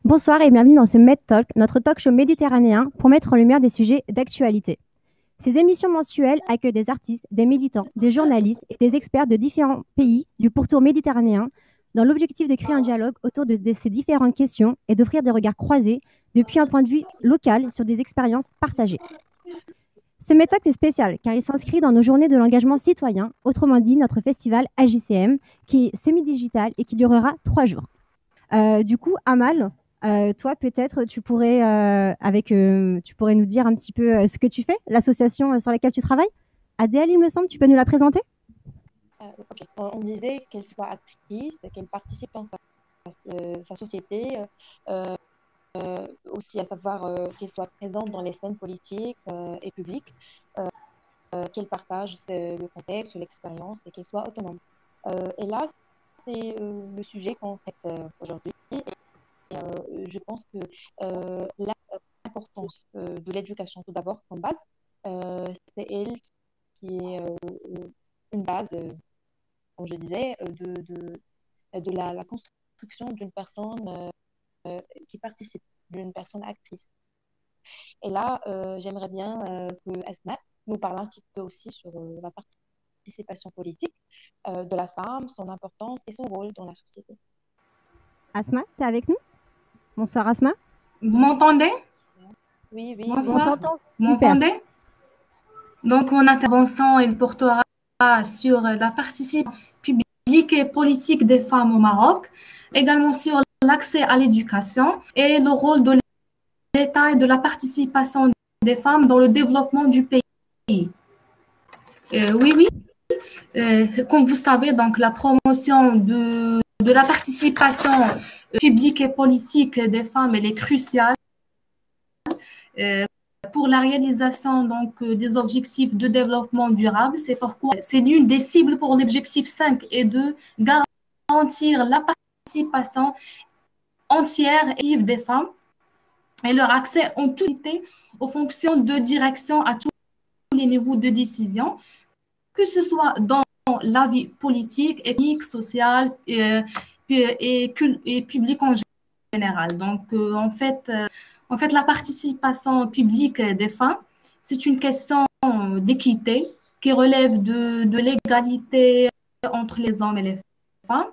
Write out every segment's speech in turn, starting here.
Bonsoir et bienvenue dans ce Med Talk, notre talk show méditerranéen pour mettre en lumière des sujets d'actualité. Ces émissions mensuelles accueillent des artistes, des militants, des journalistes et des experts de différents pays du pourtour méditerranéen dans l'objectif de créer un dialogue autour de ces différentes questions et d'offrir des regards croisés depuis un point de vue local sur des expériences partagées. Ce Med Talk est spécial car il s'inscrit dans nos journées de l'engagement citoyen, autrement dit notre festival AJCM qui est semi-digital et qui durera 3 jours. Du coup, Amal, toi, peut-être, tu pourrais nous dire un petit peu ce que tu fais, l'association sur laquelle tu travailles. ADL, il me semble, tu peux nous la présenter? Ok. On disait qu'elle soit actrice, qu'elle participe dans sa société, euh, aussi à savoir qu'elle soit présente dans les scènes politiques et publiques, qu'elle partage le contexte, l'expérience et qu'elle soit autonome. Et là, c'est le sujet qu'on traite aujourd'hui. Et je pense que l'importance de l'éducation, tout d'abord, comme base, c'est elle qui est une base, comme je disais, de la construction d'une personne qui participe, d'une personne actrice. Et là, j'aimerais bien que Asma nous parle un petit peu aussi sur la participation politique de la femme, son importance et son rôle dans la société. Asma, tu es avec nous? Bonsoir, Asma. Vous m'entendez? Oui, oui, oui. On Bonsoir. t'entend Vous super. m'entendez? Donc, mon intervention, elle portera sur la participation publique et politique des femmes au Maroc, également sur l'accès à l'éducation et le rôle de l'État et de la participation des femmes dans le développement du pays. Oui, oui. Comme vous savez, donc la promotion de la participation publique et politique des femmes, elle est cruciale pour la réalisation donc, des objectifs de développement durable. C'est pourquoi c'est l'une des cibles pour l'objectif 5 et de garantir la participation entière et active des femmes et leur accès en toute aux fonctions de direction à tous les niveaux de décision, que ce soit dans la vie politique, économique, sociale et publique en général. Donc, en fait, la participation publique des femmes, c'est une question d'équité qui relève de l'égalité entre les hommes et les femmes.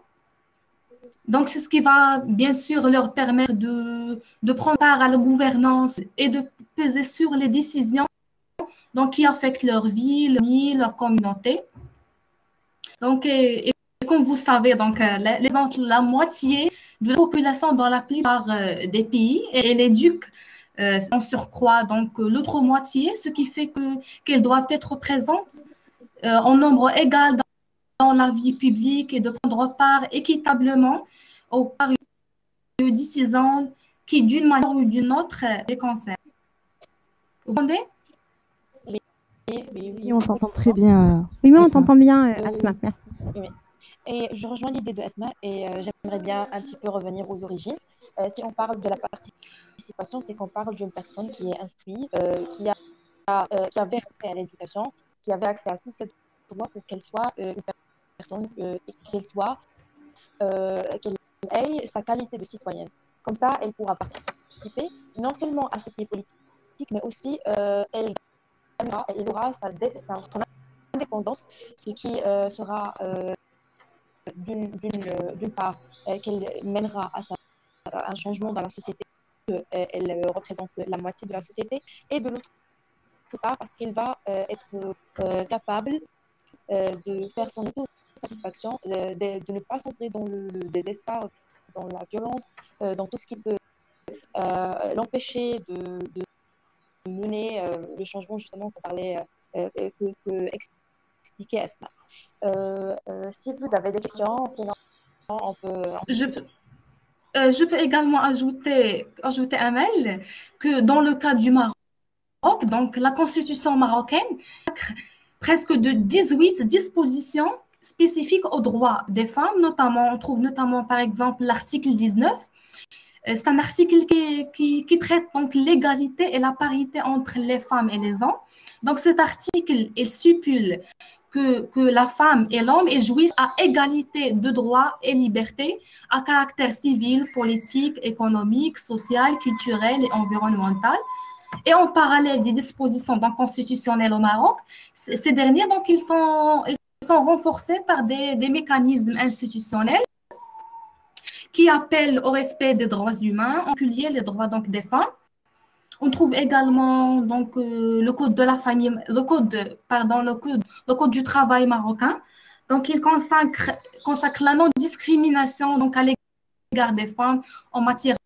Donc, c'est ce qui va bien sûr leur permettre de prendre part à la gouvernance et de peser sur les décisions donc, qui affectent leur vie, leur communauté. Donc, et comme vous savez, donc, la moitié de la population dans la plupart des pays et l'éduque en surcroît donc l'autre moitié, ce qui fait qu'elles doivent être présentes en nombre égal dans la vie publique et de prendre part équitablement aux décisions qui, d'une manière ou d'une autre, les concernent. Vous entendez? Oui, oui, Oui, oui. on t'entend très bien. Oui, mais on Asma. t'entend bien, Asma. Merci. Oui. Et je rejoins l'idée de Asma et j'aimerais bien un petit peu revenir aux origines. Si on parle de la participation, c'est qu'on parle d'une personne qui est instruite, qui avait accès à l'éducation, qui avait accès à tous ces droits pour qu'elle soit une personne et qu'elle ait sa qualité de citoyenne. Comme ça, elle pourra participer non seulement à ce qui est politique, mais aussi elle aura son indépendance, ce qui sera d'une part qu'elle mènera à un changement dans la société, elle représente la moitié de la société, et de l'autre part parce qu'elle va être capable de faire son autosatisfaction, de ne pas sombrer dans le désespoir, dans la violence, dans tout ce qui peut l'empêcher de mener le changement justement qu'on parlait, que expliquait Asma. Si vous avez des questions, sinon on peut... Je peux également ajouter un mail que dans le cas du Maroc, donc la constitution marocaine, presque de 18 dispositions spécifiques aux droits des femmes, notamment, on trouve notamment par exemple l'article 19. C'est un article qui traite donc l'égalité et la parité entre les femmes et les hommes. Donc cet article, il stipule que la femme et l'homme jouissent à égalité de droits et libertés à caractère civil, politique, économique, social, culturel et environnemental. Et en parallèle des dispositions donc, constitutionnelles au Maroc, ces derniers, donc, ils sont renforcés par des mécanismes institutionnels qui appellent au respect des droits humains, en particulier les droits donc, des femmes. On trouve également donc, le code de la famille, le code du travail marocain. Donc, il consacre la non-discrimination donc, à l'égard des femmes en matière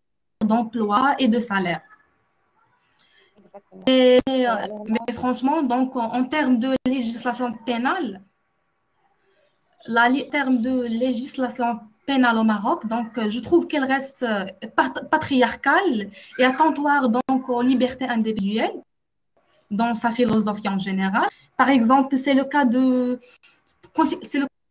d'emploi et de salaire. Mais franchement, donc, en termes de législation pénale, au Maroc, donc je trouve qu'elle reste patriarcale et attentoire donc aux libertés individuelles dans sa philosophie en général. Par exemple, c'est le cas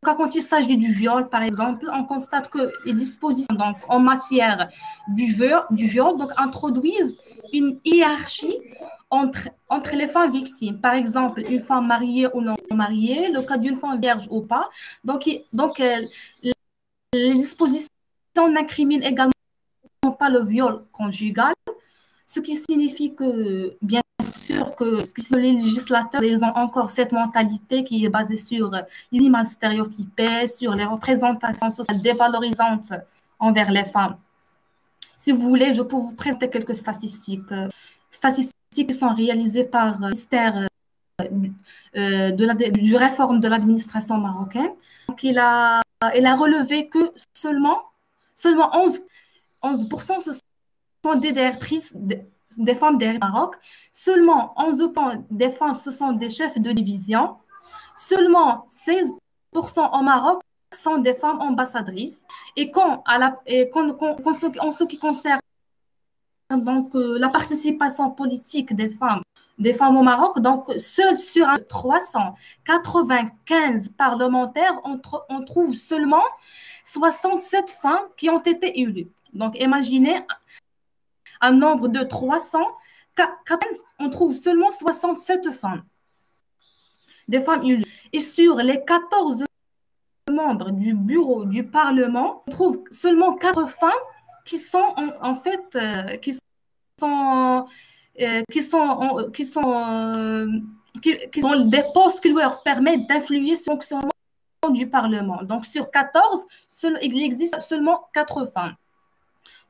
quand il s'agit du viol, par exemple, on constate que les dispositions donc, en matière du viol donc, introduisent une hiérarchie entre les femmes victimes. Par exemple, une femme mariée ou non mariée, le cas d'une femme vierge ou pas. Donc les dispositions n'incriminent également pas le viol conjugal, ce qui signifie que, bien sûr, que les législateurs ils ont encore cette mentalité qui est basée sur les images stéréotypées, sur les représentations sociales dévalorisantes envers les femmes. Si vous voulez, je peux vous présenter quelques statistiques. Statistiques qui sont réalisées par le ministère du réforme de l'administration marocaine. Donc, il a relevé que seulement 11% ce sont des directrices, des femmes du Maroc. Seulement 11% des femmes, ce sont des chefs de division. Seulement 16% au Maroc sont des femmes ambassadrices. Et en ce qui concerne donc, la participation politique des femmes au Maroc, donc seuls sur 395 parlementaires, on trouve seulement 67 femmes qui ont été élues. Donc, imaginez un nombre de 315, on trouve seulement 67 femmes, des femmes élues. Et sur les 14 membres du bureau du Parlement, on trouve seulement 4 femmes qui sont en fait qui ont des postes qui leur permettent d'influer sur le fonctionnement du Parlement. Donc, sur 14, il existe seulement 4 femmes.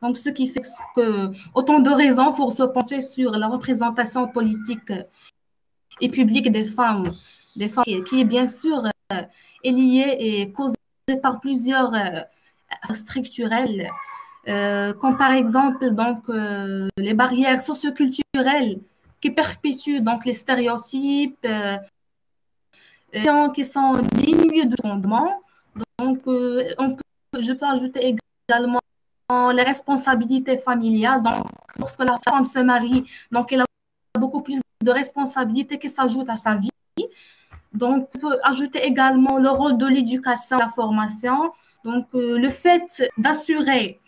Donc, ce qui fait que autant de raisons pour se pencher sur la représentation politique et publique des femmes qui est bien sûr est liée et causée par plusieurs structurelles, comme par exemple donc, les barrières socioculturelles qui perpétuent donc, les stéréotypes qui sont dénués de fondement. Donc, je peux ajouter également les responsabilités familiales. Donc, lorsque la femme se marie, donc elle a beaucoup plus de responsabilités qui s'ajoutent à sa vie. Donc, on peut ajouter également le rôle de l'éducation, la formation. Donc, le fait d'assurer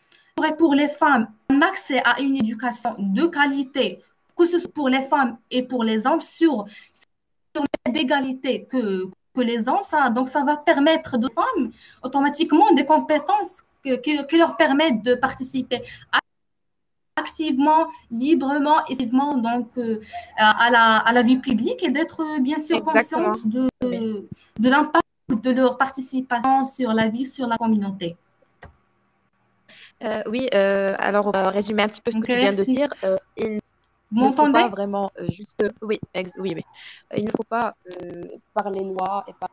pour les femmes un accès à une éducation de qualité, que ce soit pour les femmes et pour les hommes, sur d'égalité que les hommes, ça va permettre aux femmes automatiquement des compétences qui leur permettent de participer activement, librement et activement donc, à la vie publique et d'être bien sûr conscientes de l'impact de leur participation sur la vie, sur la communauté. Oui, alors on va résumer un petit peu ce que tu viens de dire. Vous m'entendez? Pas vraiment juste. Oui. Il ne faut pas par les lois et par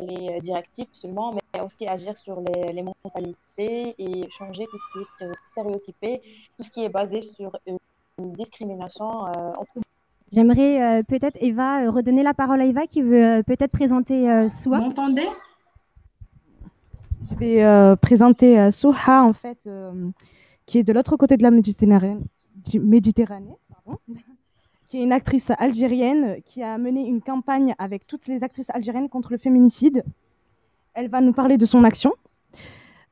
les directives seulement, mais aussi agir sur les mentalités et changer tout ce qui est stéréotypé, tout ce qui est basé sur une discrimination. J'aimerais peut-être, Eva, redonner la parole à Eva qui veut peut-être présenter Souha. Vous m'entendez? Je vais présenter Souha, en fait, qui est de l'autre côté de la Méditerranée, qui est une actrice algérienne qui a mené une campagne avec toutes les actrices algériennes contre le féminicide. Elle va nous parler de son action.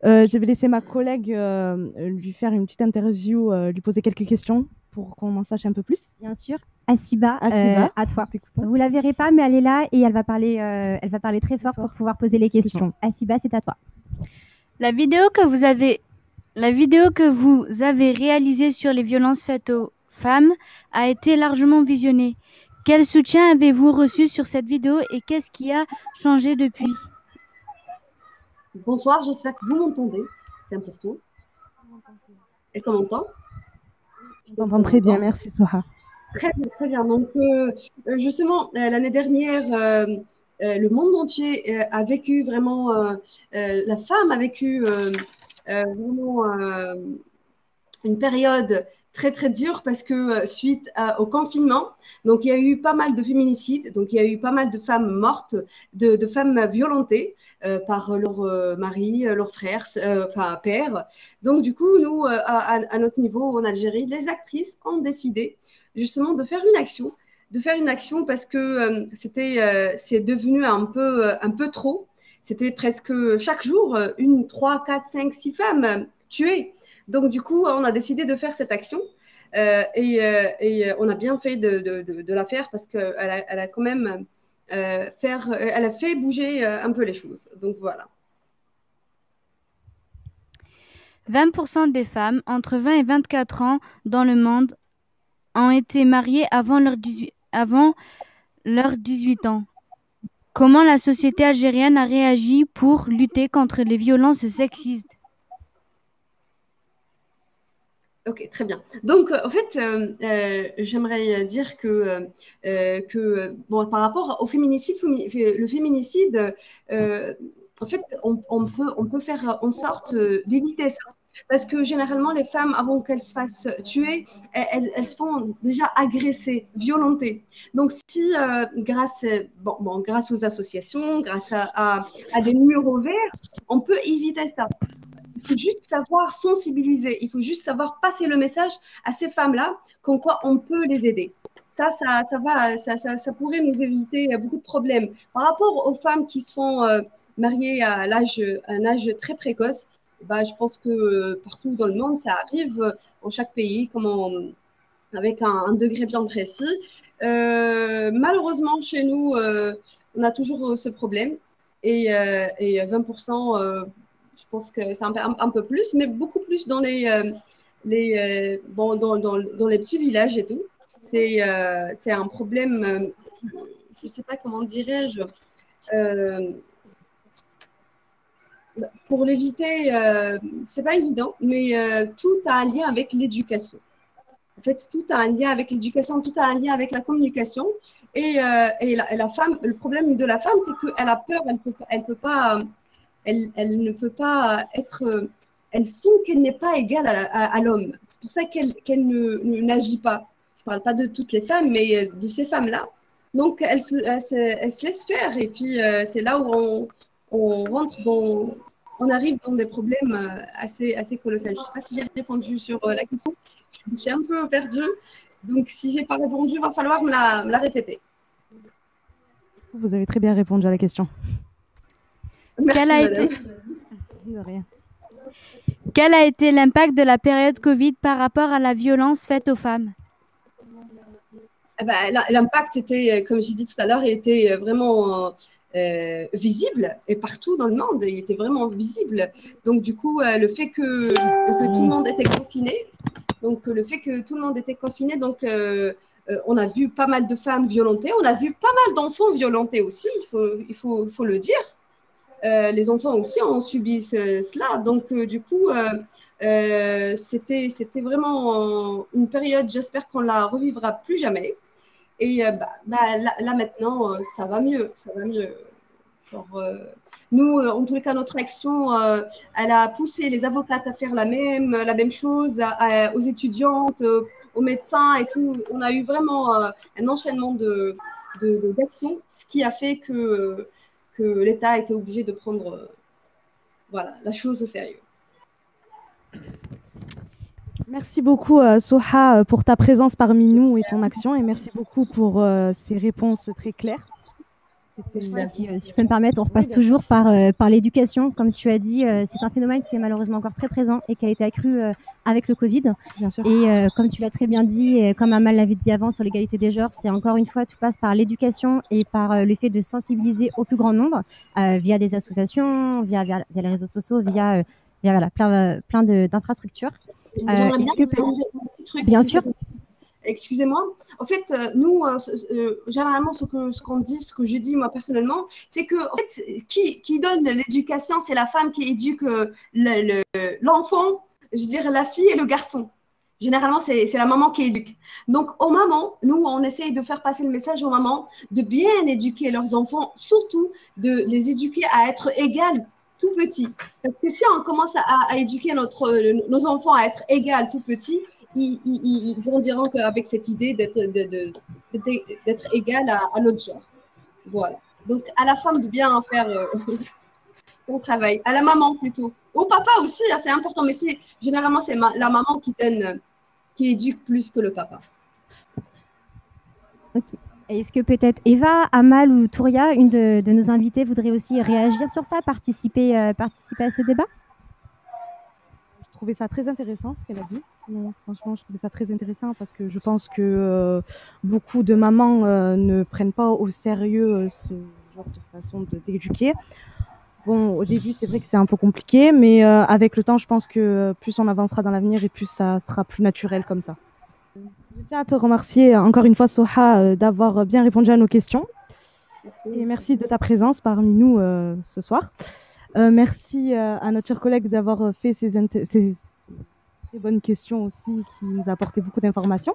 Je vais laisser ma collègue lui faire une petite interview, lui poser quelques questions pour qu'on en sache un peu plus. Bien sûr. Asiba, Asiba, à toi. t'écoutons. Vous la verrez pas, mais elle est là et elle va parler très fort pour pouvoir poser les questions. Asiba, c'est à toi. La vidéo que vous avez réalisée sur les violences faites aux femmes a été largement visionnée. Quel soutien avez-vous reçu sur cette vidéo et qu'est-ce qui a changé depuis? Bonsoir, j'espère que vous m'entendez. C'est important. Est-ce qu'on m'entend? Je t'entends très bien, merci Souha. Très bien, très bien. Donc, justement, l'année dernière, le monde entier a vécu vraiment, la femme a vécu vraiment une période très très dure parce que suite au confinement, donc il y a eu pas mal de féminicides, donc il y a eu pas mal de femmes mortes, de femmes violentées par leur mari, leurs frères, enfin père. Donc du coup, nous, à notre niveau en Algérie, les actrices ont décidé justement de faire une action parce que c'est devenu un peu trop. C'était presque chaque jour, 1, 3, 4, 5, 6 femmes tuées. Donc, du coup, on a décidé de faire cette action et on a bien fait de la faire parce qu'elle a quand même elle a fait bouger un peu les choses. Donc, voilà. 20% des femmes entre 20 et 24 ans dans le monde ont été mariées avant leurs 18 ans. Comment la société algérienne a réagi pour lutter contre les violences sexistes? Ok, très bien. Donc, en fait, j'aimerais dire que bon, par rapport au féminicide, le féminicide, en fait, on peut faire en sorte d'éviter ça. Parce que généralement, les femmes, avant qu'elles se fassent tuer, elles se font déjà agresser, violenter. Donc, si grâce aux associations, grâce à des numéros verts, on peut éviter ça. Il faut juste savoir sensibiliser, il faut juste savoir passer le message à ces femmes-là, comme quoi on peut les aider. Ça pourrait nous éviter beaucoup de problèmes. Par rapport aux femmes qui se font marier à un âge très précoce, bah, je pense que partout dans le monde, ça arrive dans chaque pays, avec un degré bien précis. Malheureusement, chez nous, on a toujours ce problème. Et 20%, je pense que c'est un peu plus, mais beaucoup plus dans dans les petits villages et tout. C'est un problème, je ne sais pas comment dirais-je. Pour l'éviter, c'est pas évident, mais tout a un lien avec l'éducation. En fait, tout a un lien avec l'éducation, tout a un lien avec la communication. Et la femme, le problème de la femme, c'est qu'elle a peur, elle ne peut pas être. Elle sent qu'elle n'est pas égale à l'homme. C'est pour ça qu'elle n'agit pas. Je ne parle pas de toutes les femmes, mais de ces femmes-là. Donc, elle se laisse faire. Et puis, c'est là où on arrive dans des problèmes assez colossaux. Je ne sais pas si j'ai répondu sur la question. Je suis un peu perdue. Donc, si je n'ai pas répondu, il va falloir me la répéter. Vous avez très bien répondu à la question. Merci, madame. De rien. Quel a été l'impact de la période Covid par rapport à la violence faite aux femmes? L'impact était, comme j'ai dit tout à l'heure, il était vraiment visible et partout dans le monde, il était vraiment visible. Donc, du coup, le fait que tout le monde était confiné, donc on a vu pas mal de femmes violentées, on a vu pas mal d'enfants violentés aussi, il faut le dire. Les enfants aussi ont subi cela. Donc, du coup, c'était vraiment une période, j'espère qu'on la revivra plus jamais. Et là, maintenant, ça va mieux. Genre, nous, en tous les cas, notre action, elle a poussé les avocates à faire la même chose, aux étudiantes, aux médecins et tout. On a eu vraiment un enchaînement d'actions, ce qui a fait que l'État a été obligé de prendre la chose au sérieux. Merci beaucoup, Souha, pour ta présence parmi nous et ton action. Et merci beaucoup pour ces réponses très claires. Si je peux me permettre, on repasse toujours par l'éducation. Comme tu as dit, c'est un phénomène qui est malheureusement encore très présent et qui a été accru avec le Covid. Bien sûr. Et comme tu l'as très bien dit, et comme Amal l'avait dit avant sur l'égalité des genres, c'est encore une fois, tout passe par l'éducation et par le fait de sensibiliser au plus grand nombre via des associations, via les réseaux sociaux, via voilà, plein d'infrastructures. J'aimerais bien rajouter un petit truc. Bien sûr. Excusez-moi. En fait, nous, généralement, ce qu'on dit, ce que je dis moi personnellement, c'est que en fait, qui donne l'éducation, c'est la femme qui éduque l'enfant, je dirais la fille et le garçon. Généralement, c'est la maman qui éduque. Donc, aux mamans, nous, on essaye de faire passer le message aux mamans de bien éduquer leurs enfants, surtout de les éduquer à être égales tout petits. Parce que si on commence à éduquer nos enfants à être égales tout petits, ils grandiront avec cette idée d'être égal à notre genre. Voilà. Donc, à la femme de bien faire son travail. À la maman plutôt. Au papa aussi, c'est important, mais généralement, c'est la maman qui éduque plus que le papa. Ok. Est-ce que peut-être Eva, Amal ou Touria, une de nos invitées, voudrait aussi réagir sur ça, participer à ce débat? Je trouvais ça très intéressant ce qu'elle a dit. Non, franchement, je trouvais ça très intéressant parce que je pense que beaucoup de mamans ne prennent pas au sérieux ce genre de façon d'éduquer. Bon, au début, c'est vrai que c'est un peu compliqué, mais avec le temps, je pense que plus on avancera dans l'avenir et plus ça sera plus naturel comme ça. Je tiens à te remercier encore une fois, Soha, d'avoir bien répondu à nos questions. Et merci de ta présence parmi nous ce soir. Merci à notre cher collègue d'avoir fait ces très bonnes questions aussi, qui nous a apporté beaucoup d'informations.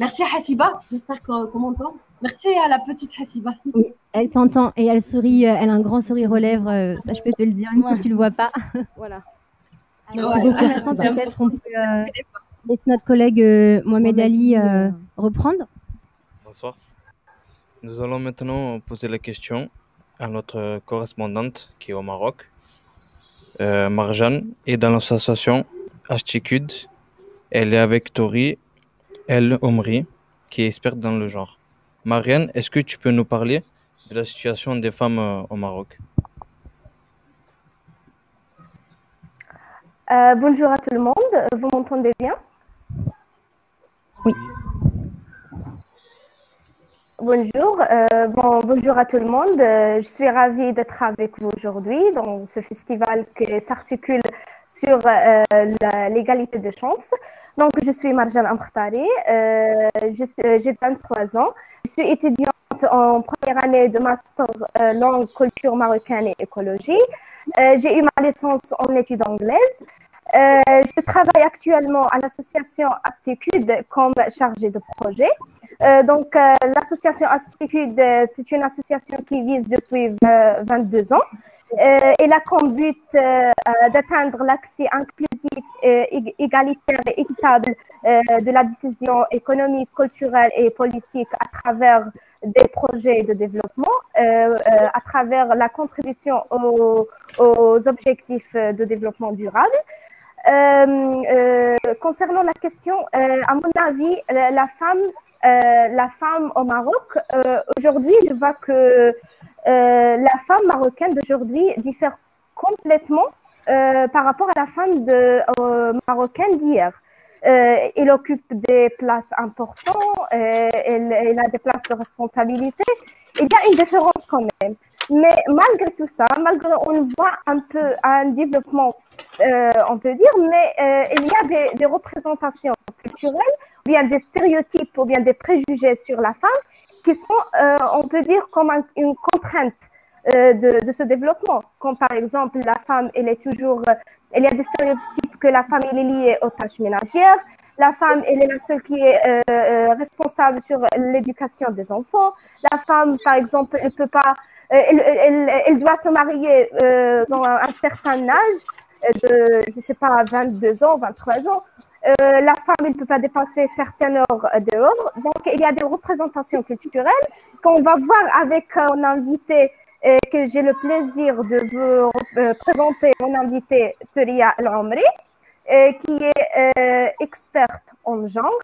Merci à Hasiba, j'espère qu'on m'entend. Merci à la petite Hasiba. Oui, elle t'entend et elle sourit, elle a un grand sourire aux lèvres, ça je peux te le dire, même si tu ne le vois pas. Voilà. Alors, maintenant, peut-être on peut laisser notre collègue Mohamed Ali reprendre. Bonsoir. Nous allons maintenant poser la question à notre correspondante qui est au Maroc. Marjane est dans l'association Ashtikud. Elle est avec Tori El Omri, qui est experte dans le genre. Marianne, est-ce que tu peux nous parler de la situation des femmes au Maroc? Bonjour à tout le monde, vous m'entendez bien? Oui. Bonjour, bonjour à tout le monde. Je suis ravie d'être avec vous aujourd'hui dans ce festival qui s'articule sur l'égalité de chance. Donc, je suis Marjane Amkhtari, j'ai 23 ans. Je suis étudiante en première année de master langue, culture marocaine et écologie. J'ai eu ma licence en études anglaises. Je travaille actuellement à l'association Ashtikud comme chargée de projet. L'association Ashtikud, c'est une association qui vise depuis 22 ans. Elle a comme but d'atteindre l'accès inclusif, égalitaire et équitable de la décision économique, culturelle et politique à travers des projets de développement, à travers la contribution aux objectifs de développement durable. Concernant la question, à mon avis, la femme au Maroc, aujourd'hui, je vois que la femme marocaine d'aujourd'hui diffère complètement par rapport à la femme marocaine d'hier. Elle occupe des places importantes, elle a des places de responsabilité. Il y a une différence quand même. Mais malgré tout ça, malgré on voit un peu un développement, on peut dire, mais il y a des représentations culturelles, ou bien des stéréotypes, ou bien des préjugés sur la femme qui sont, on peut dire, comme une contrainte de ce développement. Comme par exemple, la femme, il y a des stéréotypes que la femme elle est liée aux tâches ménagères. La femme, elle est la seule qui est responsable sur l'éducation des enfants. La femme, par exemple, elle peut pas, elle doit se marier dans un certain âge, de, je sais pas, 22 ans, 23 ans. La femme, elle ne peut pas dépasser certaines heures dehors. Donc, il y a des représentations culturelles qu'on va voir avec un invité que j'ai le plaisir de vous présenter, mon invité Touria El Omri, qui est experte en genre.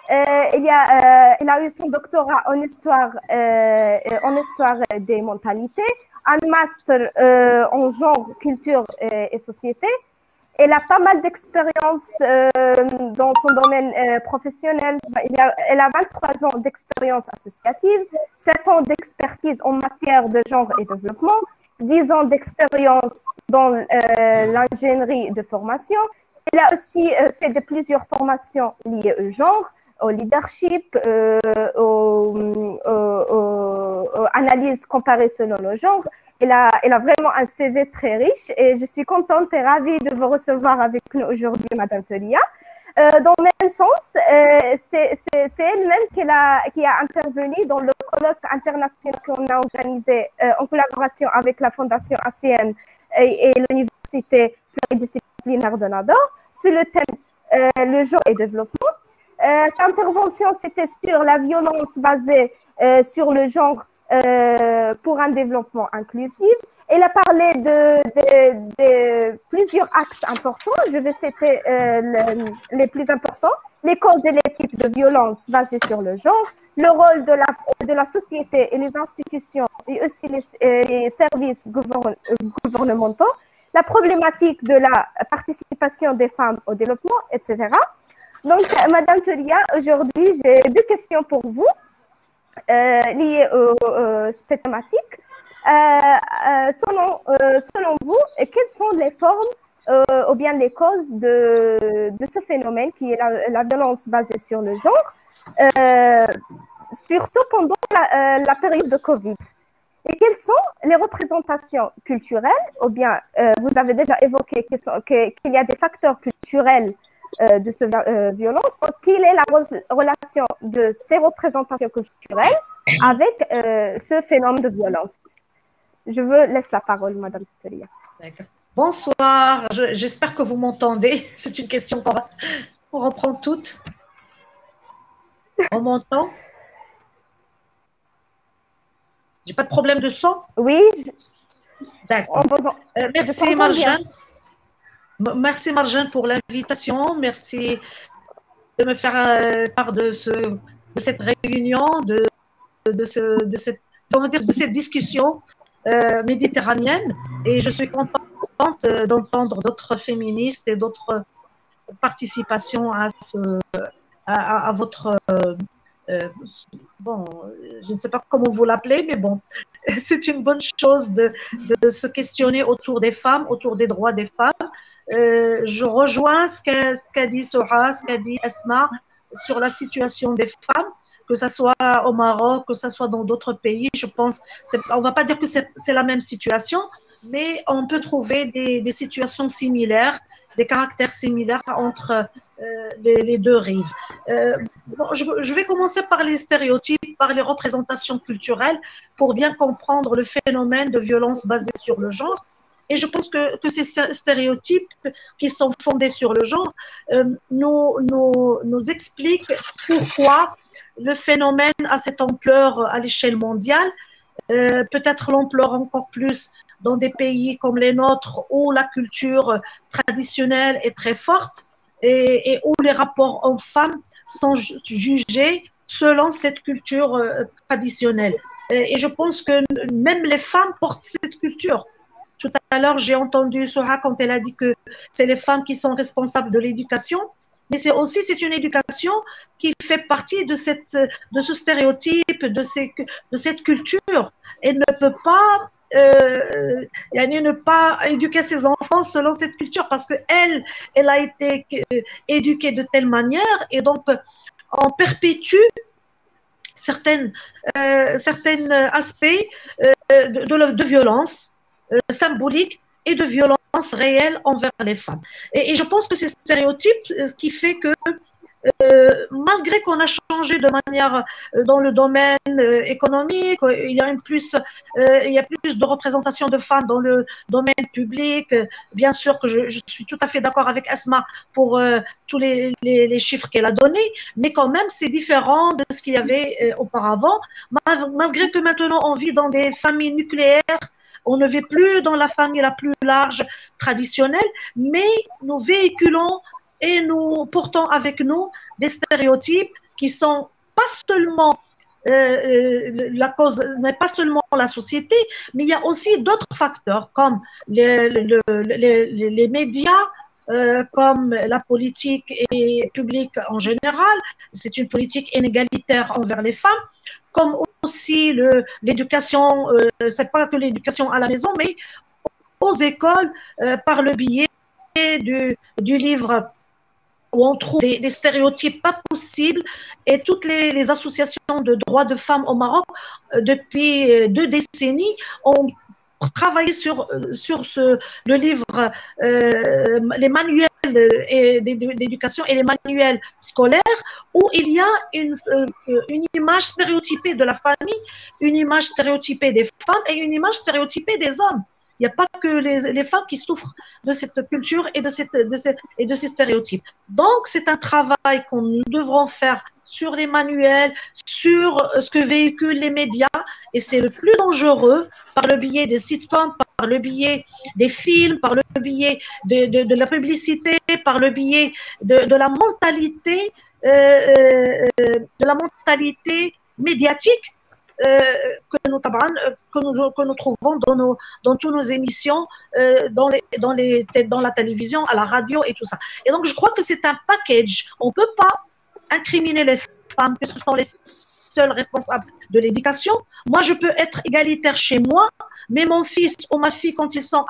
Il a eu son doctorat en histoire des mentalités, un master en genre, culture et société. Elle a pas mal d'expérience dans son domaine professionnel. Elle a 23 ans d'expérience associative, 7 ans d'expertise en matière de genre et développement, 10 ans d'expérience dans l'ingénierie de formation. Elle a aussi fait plusieurs formations liées au genre, au leadership, aux analyses comparées selon le genre. Elle a vraiment un CV très riche et je suis contente et ravie de vous recevoir avec nous aujourd'hui, Madame Telia. Dans le même sens, c'est elle-même qui a intervenu dans le colloque international qu'on a organisé en collaboration avec la Fondation ACN et l'Université pluridisciplinaire de Nador sur le thème le genre et développement. Cette intervention, c'était sur la violence basée sur le genre pour un développement inclusif. Elle a parlé de plusieurs axes importants. Je vais citer les plus importants. Les causes et les types de violences basées sur le genre, le rôle de la société et les institutions et aussi les services gouvernementaux, la problématique de la participation des femmes au développement, etc. Donc, Madame Telia, aujourd'hui, j'ai 2 questions pour vous liées à cette thématique. Selon vous, quelles sont les formes ou bien les causes de ce phénomène qui est la violence basée sur le genre, surtout pendant la période de Covid? Et quelles sont les représentations culturelles, ou bien vous avez déjà évoqué qu'il y a des facteurs culturels de cette violence. Donc, quelle est la relation de ces représentations culturelles avec ce phénomène de violence? Je vous laisse la parole, Madame Telia. D'accord. Bonsoir, j'espère que vous m'entendez. C'est une question qu'on reprend toutes. On m'entend? J'ai pas de problème de son? Oui. D'accord. Merci Marjane. Merci Marjane pour l'invitation. Merci de me faire part de cette réunion, de cette discussion méditerranéenne. Et je suis contente d'entendre d'autres féministes et d'autres participations à votre bon, je ne sais pas comment vous l'appelez, mais bon, c'est une bonne chose de se questionner autour des femmes, autour des droits des femmes. Je rejoins ce qu'a dit Soha, ce qu'a dit Esma sur la situation des femmes, que ce soit au Maroc, que ce soit dans d'autres pays. Je pense, on ne va pas dire que c'est la même situation, mais on peut trouver des situations similaires, des caractères similaires entre les deux rives. Bon, je vais commencer par les stéréotypes, par les représentations culturelles, pour bien comprendre le phénomène de violence basée sur le genre. Et je pense que ces stéréotypes qui sont fondés sur le genre nous expliquent pourquoi le phénomène a cette ampleur à l'échelle mondiale, peut-être l'ampleur encore plus dans des pays comme les nôtres où la culture traditionnelle est très forte et où les rapports hommes-femmes sont jugés selon cette culture traditionnelle. Et je pense que même les femmes portent cette culture. Tout à l'heure, j'ai entendu Soha quand elle a dit que c'est les femmes qui sont responsables de l'éducation, mais c'est une éducation qui fait partie de ce stéréotype, de cette culture. Elle ne peut pas ne pas éduquer ses enfants selon cette culture parce qu'elle a été éduquée de telle manière et donc on perpétue certains aspects de violence symbolique et de violence réelle envers les femmes. Et je pense que c'est stéréotype qui fait que malgré qu'on a changé de manière dans le domaine économique, il y a plus de représentation de femmes dans le domaine public. Bien sûr que je suis tout à fait d'accord avec Esma pour tous les chiffres qu'elle a donnés, mais quand même c'est différent de ce qu'il y avait auparavant. Malgré que maintenant on vit dans des familles nucléaires, on ne vit plus dans la famille la plus large traditionnelle, mais nous véhiculons et nous portons avec nous des stéréotypes qui sont pas seulement la cause n'est pas seulement la société, mais il y a aussi d'autres facteurs comme les médias, comme la politique et publique en général. C'est une politique inégalitaire envers les femmes, comme aussi l'éducation, c'est pas que l'éducation à la maison, mais aux écoles par le biais du livre où on trouve des stéréotypes pas possibles, et toutes les associations de droits de femmes au Maroc, depuis 2 décennies, ont travaillé sur le livre, les manuels d'éducation et les manuels scolaires, où il y a une image stéréotypée de la famille, une image stéréotypée des femmes et une image stéréotypée des hommes. Il n'y a pas que les femmes qui souffrent de cette culture et de ces stéréotypes. Donc, c'est un travail que nous devrons faire sur les manuels, sur ce que véhiculent les médias, et c'est le plus dangereux, par le biais des sitcoms, par le biais des films, par le biais de la publicité, par le biais de la mentalité médiatique que nous trouvons dans toutes nos émissions, dans la télévision, à la radio et tout ça. Et donc, je crois que c'est un package. On ne peut pas incriminer les femmes, que ce sont les seuls responsables de l'éducation. Moi, je peux être égalitaire chez moi, mais mon fils ou ma fille, quand ils sont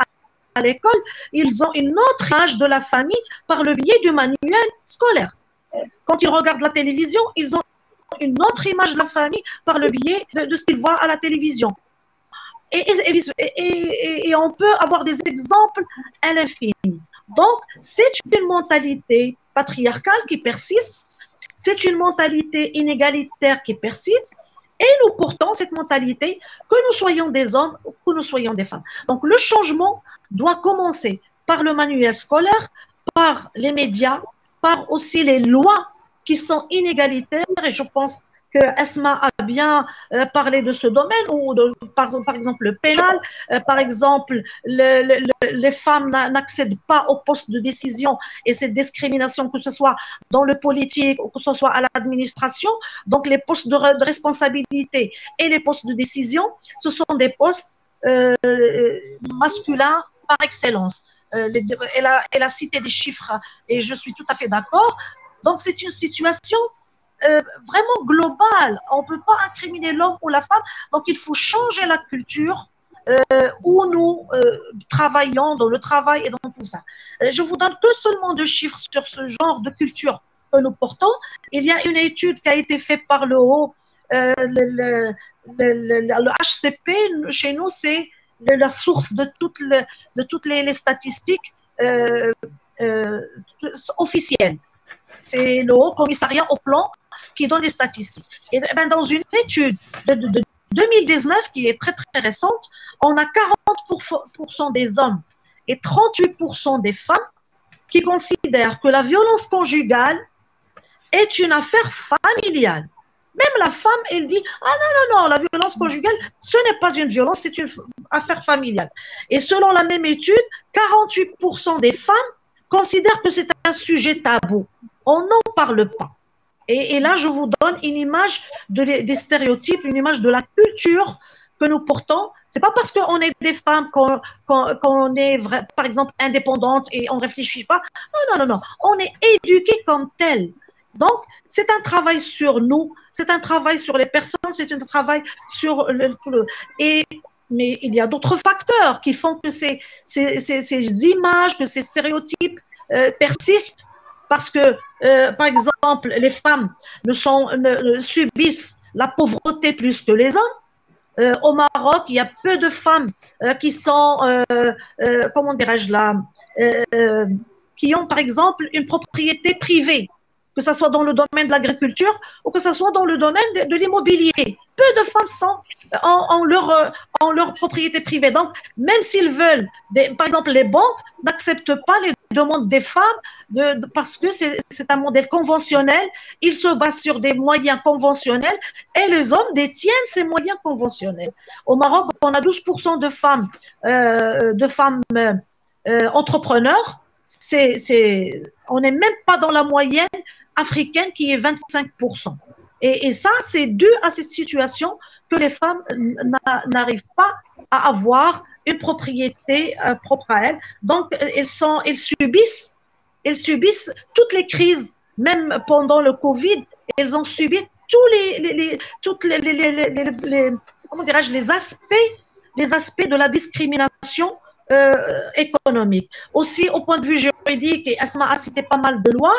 à l'école, ils ont une autre image de la famille par le biais du manuel scolaire. Quand ils regardent la télévision, ils ont une autre image de la famille par le biais de ce qu'ils voient à la télévision. Et on peut avoir des exemples à l'infini. Donc, c'est une mentalité patriarcale qui persiste, c'est une mentalité inégalitaire qui persiste, et nous portons cette mentalité, que nous soyons des hommes ou que nous soyons des femmes. Donc, le changement doit commencer par le manuel scolaire, par les médias, par aussi les lois qui sont inégalitaires, et je pense que Esma a bien parlé de ce domaine, ou par exemple le pénal, par exemple les femmes n'accèdent pas aux postes de décision, et cette discrimination, que ce soit dans le politique ou que ce soit à l'administration, donc les postes de responsabilité et les postes de décision, ce sont des postes masculins par excellence. Elle a cité des chiffres et je suis tout à fait d'accord. Donc, c'est une situation vraiment globale. On ne peut pas incriminer l'homme ou la femme. Donc, il faut changer la culture où nous travaillons, dans le travail et dans tout ça. Je vous donne que seulement 2 chiffres sur ce genre de culture que nous portons. Il y a une étude qui a été faite par le haut. Le HCP, chez nous, c'est la source de toutes les statistiques officielles. C'est le Haut Commissariat au Plan qui donne les statistiques. Et ben, dans une étude de 2019 qui est très très récente, on a 40% des hommes et 38% des femmes qui considèrent que la violence conjugale est une affaire familiale. Même la femme, elle dit « Ah non, non, non, la violence conjugale, ce n'est pas une violence, c'est une affaire familiale. » Et selon la même étude, 48% des femmes considèrent que c'est un sujet tabou. On n'en parle pas. Et là, je vous donne une image des stéréotypes, une image de la culture que nous portons. Ce n'est pas parce qu'on est des femmes qu'on est, par exemple, indépendante et on ne réfléchit pas. Non, non, non, non. On est éduqués comme tels. Donc, c'est un travail sur nous, c'est un travail sur les personnes, c'est un travail sur mais il y a d'autres facteurs qui font que ces images, que ces stéréotypes persistent, parce que, par exemple, les femmes subissent la pauvreté plus que les hommes. Au Maroc, il y a peu de femmes qui sont, comment dirais-je là, qui ont, par exemple, une propriété privée, que ce soit dans le domaine de l'agriculture ou que ce soit dans le domaine de l'immobilier. Peu de femmes ont leur propriété privée. Donc, même s'ils veulent, par exemple, les banques n'acceptent pas les demandes des femmes parce que c'est un modèle conventionnel. Ils se basent sur des moyens conventionnels et les hommes détiennent ces moyens conventionnels. Au Maroc, on a 12% de femmes entrepreneurs. On n'est même pas dans la moyenne africaine qui est 25%. Et ça, c'est dû à cette situation que les femmes n'arrivent pas à avoir une propriété propre à elles. Donc, elles subissent toutes les crises, même pendant le Covid, elles ont subi comment dirais-je, les aspects de la discrimination économique. Aussi, au point de vue juridique, et Asma a cité pas mal de lois,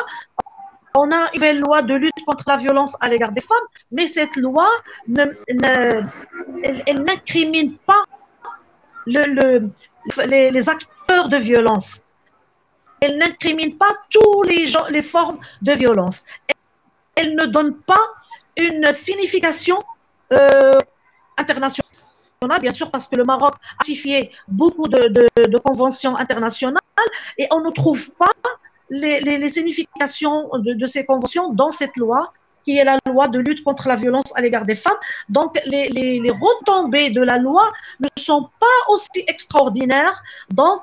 on a une nouvelle loi de lutte contre la violence à l'égard des femmes, mais cette loi, elle n'incrimine pas les acteurs de violence. Elle n'incrimine pas toutes les formes de violence. Elle ne donne pas une signification internationale, bien sûr, parce que le Maroc a ratifié beaucoup de conventions internationales et on ne trouve pas les significations de ces conventions dans cette loi, qui est la loi de lutte contre la violence à l'égard des femmes. Donc, les retombées de la loi ne sont pas aussi extraordinaires. Donc,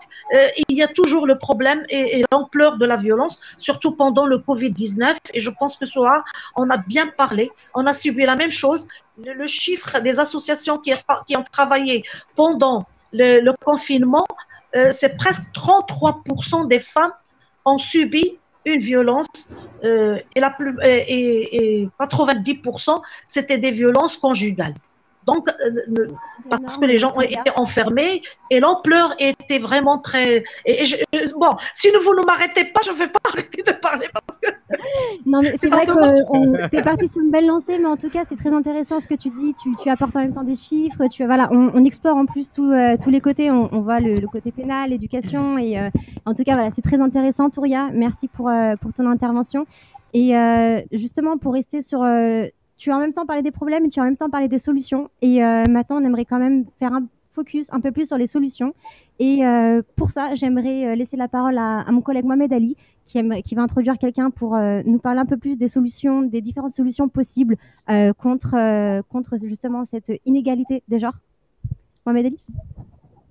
il y a toujours le problème et l'ampleur de la violence, surtout pendant le Covid-19. Et je pense que Soha, on a bien parlé. On a subi la même chose. Le chiffre des associations qui ont travaillé pendant le confinement, c'est presque 33% des femmes ont subi une violence et 90% c'était des violences conjugales. Donc, parce que les gens ont été enfermés et l'ampleur était vraiment très... bon, si vous ne m'arrêtez pas, je ne vais pas arrêter de parler parce que... Non, mais c'est vrai que t'es parti sur une belle lancée, mais en tout cas, c'est très intéressant ce que tu dis. Tu apportes en même temps des chiffres. Voilà, on explore en plus tous les côtés. On voit le côté pénal, l'éducation. Et en tout cas, voilà, c'est très intéressant, Touria. Merci pour ton intervention. Et justement, pour rester sur... tu as en même temps parlé des problèmes et tu as en même temps parlé des solutions. Et maintenant, on aimerait quand même faire un focus un peu plus sur les solutions. Et pour ça, j'aimerais laisser la parole à mon collègue Mohamed Ali, qui va introduire quelqu'un pour nous parler un peu plus des solutions, des différentes solutions possibles contre justement cette inégalité des genres. Mohamed Ali.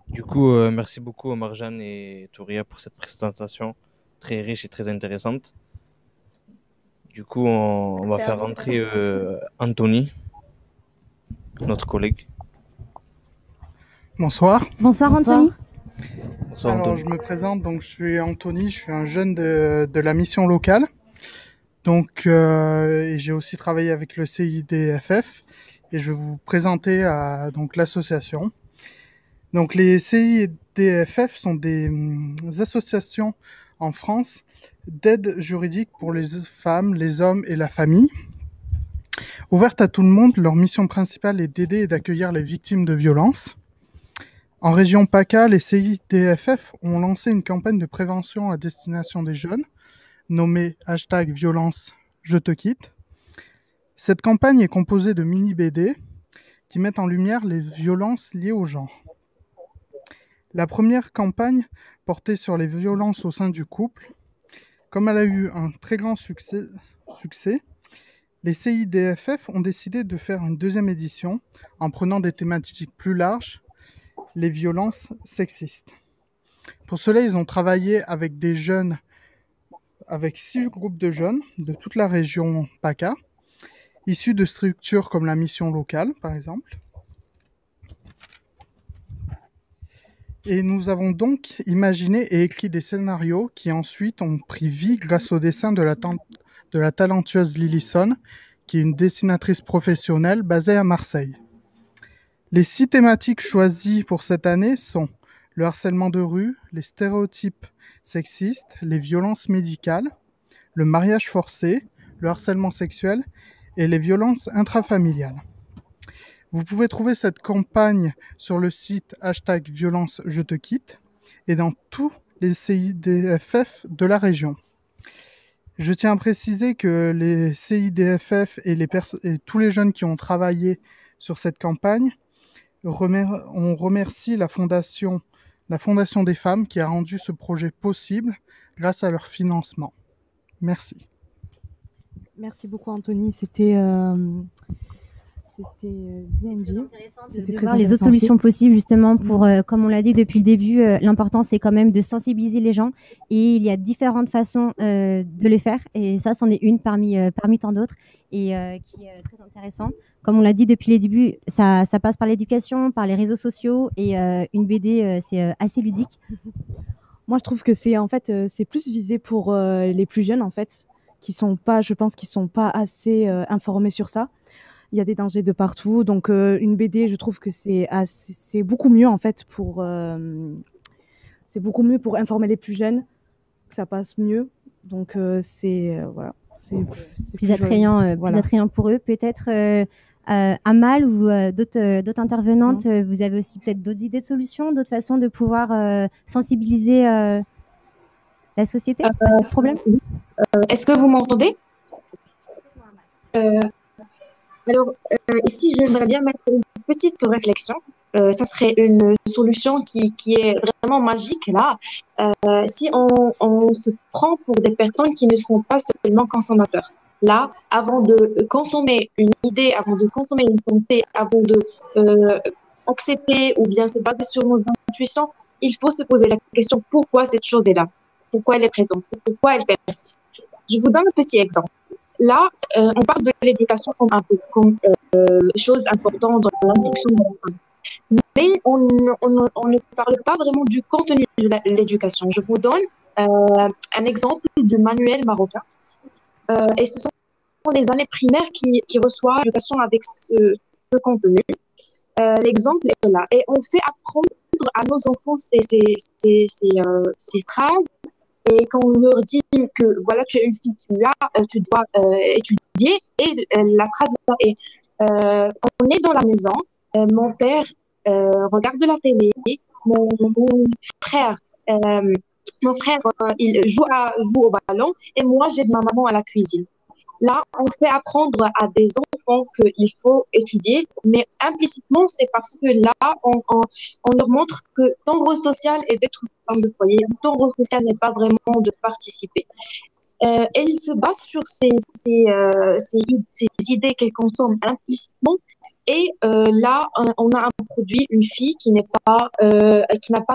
Du coup, merci beaucoup Marjane et Touria pour cette présentation très riche et très intéressante. Du coup, on va faire rentrer Anthony, notre collègue. Bonsoir. Bonsoir Anthony. Bonsoir, Alors, Anthony. je me présente, donc je suis Anthony, je suis un jeune de la mission locale. Donc, et j'ai aussi travaillé avec le CIDFF et je vais vous présenter donc l'association. Donc, les CIDFF sont des associations en France d'aide juridique pour les femmes, les hommes et la famille. Ouvertes à tout le monde, leur mission principale est d'aider et d'accueillir les victimes de violences. En région PACA, les CIDFF ont lancé une campagne de prévention à destination des jeunes, nommée #violence je te quitte. Cette campagne est composée de mini-BD qui mettent en lumière les violences liées au genre. La première campagne portait sur les violences au sein du couple. Comme elle a eu un très grand succès, les CIDFF ont décidé de faire une deuxième édition en prenant des thématiques plus larges, les violences sexistes. Pour cela, ils ont travaillé avec des jeunes, avec 6 groupes de jeunes de toute la région PACA, issus de structures comme la mission locale, par exemple. Et nous avons donc imaginé et écrit des scénarios qui ensuite ont pris vie grâce au dessin de la talentueuse Lillison, qui est une dessinatrice professionnelle basée à Marseille. Les 6 thématiques choisies pour cette année sont le harcèlement de rue, les stéréotypes sexistes, les violences médicales, le mariage forcé, le harcèlement sexuel et les violences intrafamiliales. Vous pouvez trouver cette campagne sur le site #violence je te quitte et dans tous les CIDFF de la région. Je tiens à préciser que les CIDFF et tous les jeunes qui ont travaillé sur cette campagne, on remercie la Fondation des femmes qui a rendu ce projet possible grâce à leur financement. Merci. Merci beaucoup Anthony, c'était C'était bien dit. C'était De très voir les autres intéressant aussi. solutions possibles justement pour, comme on l'a dit depuis le début, l'important c'est quand même de sensibiliser les gens et il y a différentes façons de les faire et ça c'en est une parmi tant d'autres et qui est très intéressant. Comme on l'a dit depuis les débuts, ça passe par l'éducation, par les réseaux sociaux et une BD c'est assez ludique. Moi, je trouve que c'est en fait, c'est plus visé pour les plus jeunes en fait, qui sont pas, je pense, qui sont pas assez informés sur ça. Il y a des dangers de partout, donc une BD, je trouve que c'est beaucoup mieux en fait c'est beaucoup mieux pour informer les plus jeunes, que ça passe mieux. Donc voilà, c'est Plus attrayant, voilà. plus attrayant pour eux. Peut-être Amal ou d'autres intervenantes, vous avez aussi peut-être d'autres idées de solutions, d'autres façons de pouvoir sensibiliser la société à ce problème? Est-ce que vous m'entendez? Alors, ici, j'aimerais bien mettre une petite réflexion. Ça serait une solution qui est vraiment magique là. Si on se prend pour des personnes qui ne sont pas seulement consommateurs. Là, avant de consommer une idée, avant de consommer une pensée, avant de accepter ou bien se baser sur nos intuitions, il faut se poser la question pourquoi cette chose est là, pourquoi elle est présente, pourquoi elle persiste. Je vous donne un petit exemple. Là, on parle de l'éducation comme chose importante dans l'instruction de l'enfant. Mais on ne parle pas vraiment du contenu de l'éducation. Je vous donne un exemple du manuel marocain. Et ce sont les années primaires qui reçoivent l'éducation avec ce contenu. L'exemple est là. Et on fait apprendre à nos enfants ces phrases. Et quand on leur dit que voilà, tu es une fille, tu dois étudier, et la phrase est on est dans la maison, mon père regarde la télé, mon frère, il joue au ballon, et moi j'aide ma maman à la cuisine. Là, on fait apprendre à des enfants qu'il faut étudier, mais implicitement, c'est parce que là, on leur montre que ton rôle social est d'être femme de foyer. Ton rôle social n'est pas vraiment de participer. Et ils se basent sur ces idées qu'elles consomment implicitement. Et là, on a un produit, une fille qui n'a pas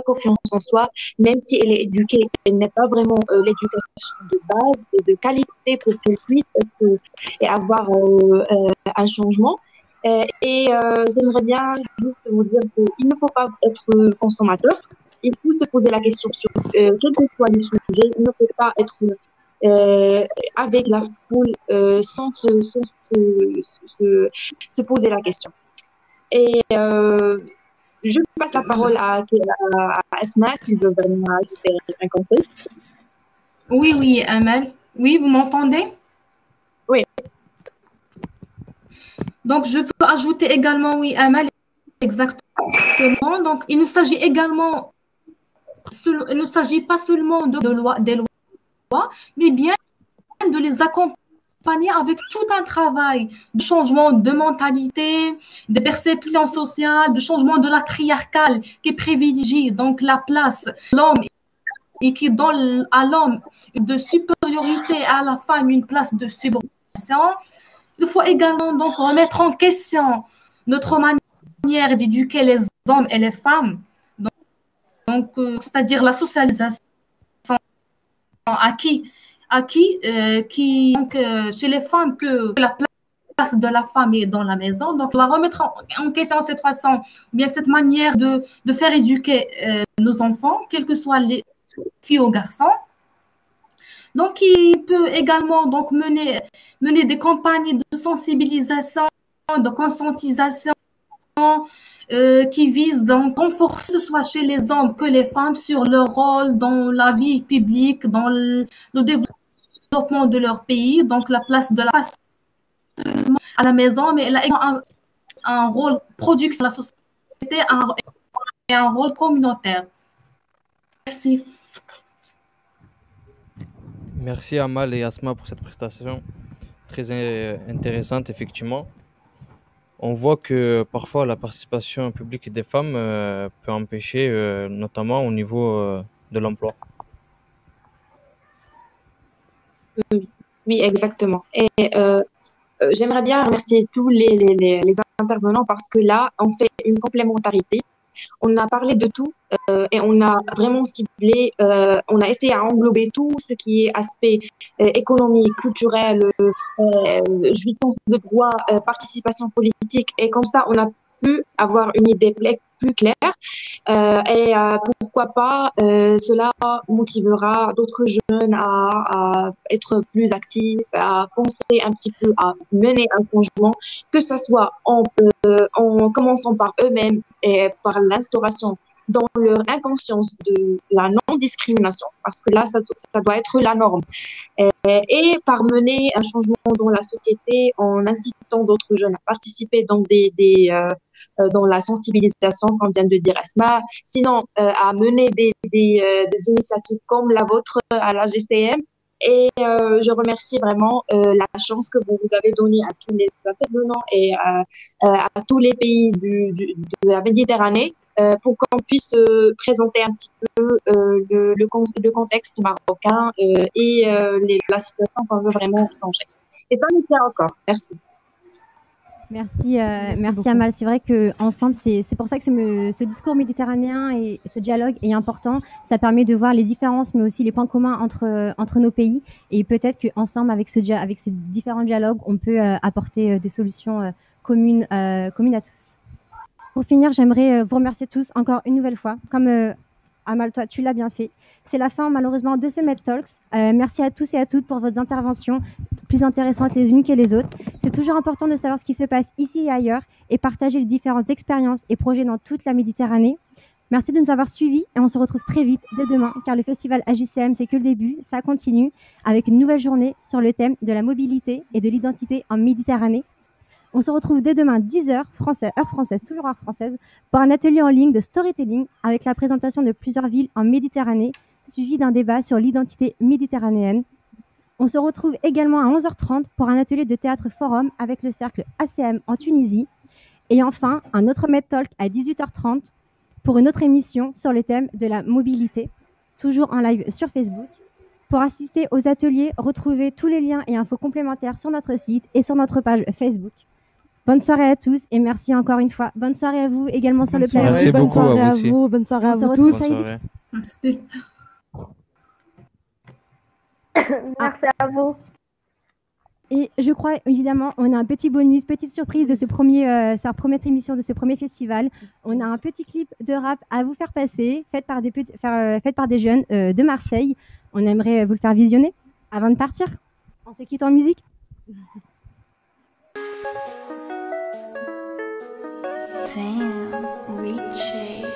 confiance en soi, même si elle est éduquée, elle n'est pas vraiment l'éducation de base et de qualité pour qu'elle puisse avoir un changement. J'aimerais bien juste vous dire qu'il ne faut pas être consommateur. Il faut se poser la question sur quel que soit le sujet. Il ne faut pas être avec la foule sans se poser la question. Et je passe la parole à Asma s'il veut venir ajouter un conseil. Oui, Amal. Oui, vous m'entendez? Oui. Donc, je peux ajouter également, oui, Amal, exactement. Donc, il ne s'agit pas seulement des lois, mais bien de les accompagner avec tout un travail de changement de mentalité, de perception sociale, de changement de la triarcale qui privilégie donc la place de l'homme et qui donne à l'homme de supériorité, à la femme une place de subordination. Il faut également donc remettre en question notre manière d'éduquer les hommes et les femmes, donc c'est-à-dire la socialisation chez les femmes que la place de la femme est dans la maison. Donc, on va remettre en question cette façon, bien cette manière de faire éduquer nos enfants, quels que soient les filles ou garçons. Donc, il peut également donc mener des campagnes de sensibilisation, de conscientisation qui visent donc renforcer, que ce soit chez les hommes que les femmes, sur leur rôle dans la vie publique, dans le développement de leur pays, donc la place de la femme à la maison, mais elle a également un rôle production de la société et un rôle communautaire. Merci. Merci Amal et Asma pour cette prestation très intéressante, effectivement. On voit que parfois la participation publique des femmes peut empêcher, notamment au niveau de l'emploi. Oui, exactement. Et j'aimerais bien remercier tous les intervenants parce que là, on fait une complémentarité. On a parlé de tout et on a vraiment ciblé, on a essayé à englober tout ce qui est aspect économique, culturel, jouissance de droits, participation politique. Et comme ça, on a pu avoir une idée plus claire. Et pourquoi pas, cela motivera d'autres jeunes à être plus actifs, à penser un petit peu, à mener un changement, que ce soit en commençant par eux-mêmes et par l'instauration dans leur inconscience de la non-discrimination, parce que là, ça doit être la norme, et par mener un changement dans la société en incitant d'autres jeunes à participer dans dans la sensibilisation, comme vient de dire Asma, sinon à mener des initiatives comme la vôtre à la GCM. Et je remercie vraiment la chance que vous avez donnée à tous les intervenants et à tous les pays de la Méditerranée pour qu'on puisse présenter un petit peu le contexte marocain et la situation qu'on veut vraiment changer. Et ça nous tient encore. Merci. Merci Amal. C'est vrai que ensemble, c'est pour ça que ce discours méditerranéen et ce dialogue est important. Ça permet de voir les différences, mais aussi les points communs entre nos pays. Et peut-être qu'ensemble, avec ces différents dialogues, on peut apporter des solutions communes à tous. Pour finir, j'aimerais vous remercier tous encore une nouvelle fois. Comme Amal, toi, tu l'as bien fait. C'est la fin, malheureusement, de ce Med Talks. Merci à tous et à toutes pour votre intervention, plus intéressantes les unes que les autres. C'est toujours important de savoir ce qui se passe ici et ailleurs et partager les différentes expériences et projets dans toute la Méditerranée. Merci de nous avoir suivis et on se retrouve très vite dès demain car le festival AJCM, c'est que le début, ça continue avec une nouvelle journée sur le thème de la mobilité et de l'identité en Méditerranée. On se retrouve dès demain 10h, heure française, toujours heure française, pour un atelier en ligne de storytelling avec la présentation de plusieurs villes en Méditerranée, suivi d'un débat sur l'identité méditerranéenne. On se retrouve également à 11h30 pour un atelier de théâtre forum avec le cercle ACM en Tunisie. Et enfin, un autre Med Talk à 18h30 pour une autre émission sur le thème de la mobilité, toujours en live sur Facebook. Pour assister aux ateliers, retrouvez tous les liens et infos complémentaires sur notre site et sur notre page Facebook. Bonne soirée à tous et merci encore une fois. Bonne soirée à vous également sur le plateau. Merci beaucoup. Bonne soirée à à vous, vous. Bonne soirée à vous tous. Merci. Merci à vous. Et je crois, évidemment, on a un petit bonus, petite surprise de cette première émission de ce premier festival. On a un petit clip de rap à vous faire passer, fait par des jeunes de Marseille. On aimerait vous le faire visionner avant de partir. On se quitte en musique. Damn, Richie.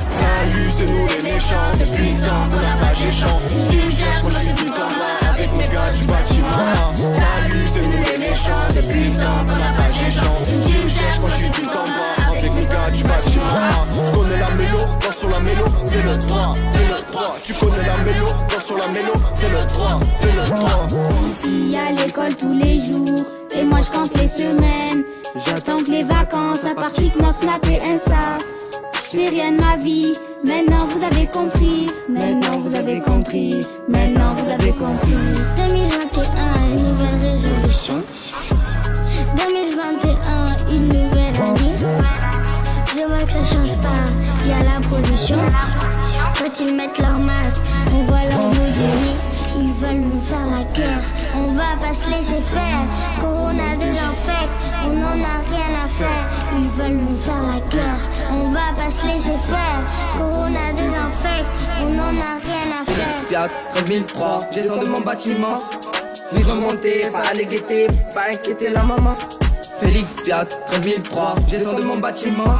Salut, c'est nous les méchants. Depuis le temps qu'on a pas géchant. Si tu cherches, moi je suis tout comme là. Avec mes gars du bâtiment. Salut, c'est nous les méchants. Depuis le temps qu'on a pas géchant. Si tu cherches, moi je suis tout comme là. Avec mes gars du bâtiment. Tu connais la mélo, danse sur la mélo, c'est le 3, fais le 3. Tu connais la mélo, danse sur la mélo, c'est le 3, fais le 3. Ici à l'école tous les jours, et moi je compte les semaines. J'attends que les vacances, à part TikTok, Snap et Insta. Je fais rien de ma vie, maintenant vous avez compris. Maintenant vous avez compris, maintenant vous avez compris. 2021, une nouvelle résolution. 2021, une nouvelle année. Je vois que ça change pas, y a la pollution. Quand ils mettent leur masque, on voit leur modeling. Ils veulent nous faire la guerre, on va pas se laisser faire. Corona désinfecte, on n'en a rien à faire. Ils veulent nous faire la guerre, on va pas se laisser faire. Corona désinfecte, on n'en a rien à faire. Fiat 3003, j'ai descendu de mon bâtiment. Nuit de monter, pas aller guetter, pas inquiéter la maman. Félix Fiat 3003, j'ai descendu de mon bâtiment.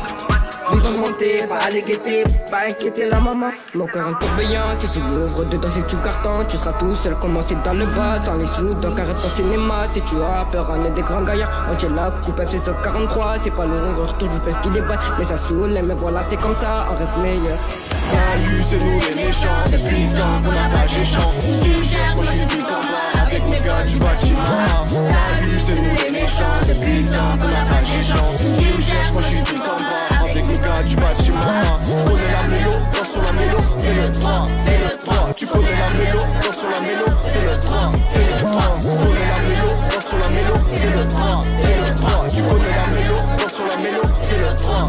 Nous de monter, pas aller guetter, pas inquiéter la maman. Mon cœur en tourbillon, si tu l'ouvres dedans, si tu cartons, tu seras tout seul, commencer dans le bas, sans les sous, donc arrête ton cinéma. Si tu as peur, on est des grands gaillards, on tient la coupe FC 143, c'est pas long, on retourne, je fais ce qu'il est bas, mais ça saoule, mais voilà, c'est comme ça, on reste meilleur. Salut, c'est nous les méchants, depuis le temps qu'on a pas géchant. Si tu cherches, moi je suis tout comme là, avec mes gars du bâtiment. Salut, c'est nous les méchants, depuis le temps qu'on a pas géchant. Si tu cherches, moi je suis tout comme là, avec mes gars du bâtiment. Tu connais la mélo, danse sur la mélo, c'est le 3, fais le 3. Tu connais la mélo, sur la mélo, c'est le 3. Fais le 3, tu connais la mélo, danse sur la mélo, c'est le 3. Fais le 3, tu connais la mélo, danse sur la mélo, c'est le 3.